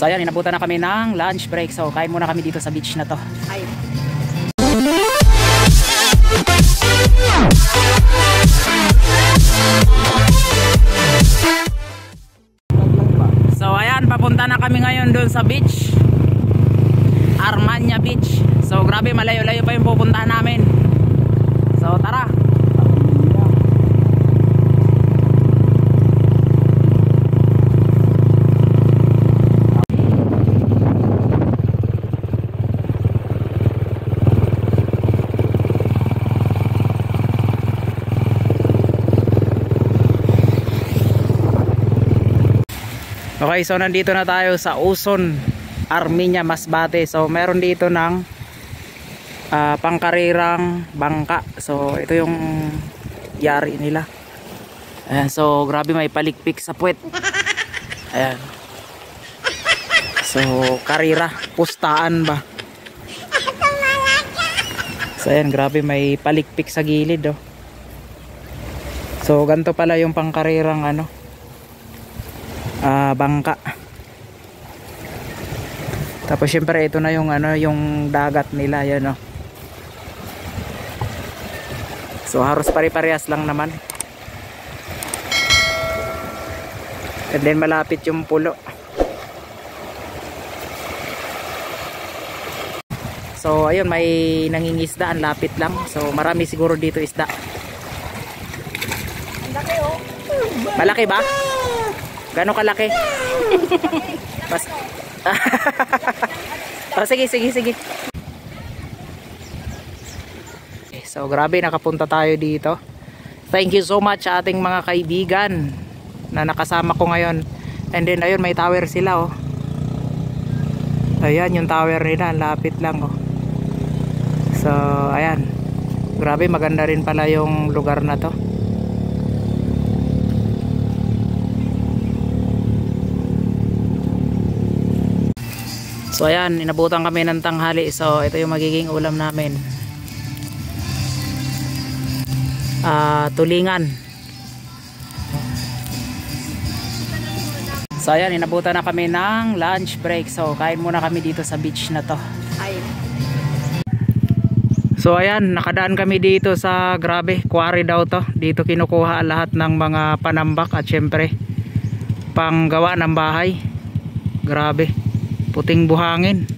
So ayan, inabutan na kami ng lunch break. So kain muna kami dito sa beach na to. Ay. So ayan, papunta na kami ngayon doon sa beach, Armania Beach. So grabe, malayo-layo pa yung pupuntahan namin. So tara. Okay, so nandito na tayo sa Uson, Armenia, Masbate. So meron dito ng pangkarirang bangka. So ito yung yari nila. Ayan, so grabe, may palikpik sa puwet. Ayan. So karira, pustaan ba? So ayan, grabe, may palikpik sa gilid, oh. So ganito pala yung pangkarirang bangka. Tapos syempre ito na yung yung dagat nila, yan, oh. So halos pare-parehas lang naman. And then malapit yung pulo. So ayun, may nangingisda, ang lapit lang. So marami siguro dito isda. Malaki, oh. Malaki ba? Gano'ng kalaki? Mas... Oh, sige. So grabe, nakapunta tayo dito. Thank you so much sa ating mga kaibigan na nakasama ko ngayon. And then ayun, may tower sila, oh. Ayan yung tower nila, lapit lang, oh. So ayan, grabe, maganda rin pala yung lugar na to. So ayan, inabutan kami ng tanghali. So ito yung magiging ulam namin. Tulingan. So ayan, inabutan na kami ng lunch break. So kain muna kami dito sa beach na to. Ay. So ayan, nakadaan kami dito sa, grabe, quarry daw to. Dito kinukuha lahat ng mga panambak at syempre panggawa ng bahay. Grabe, puting buhangin.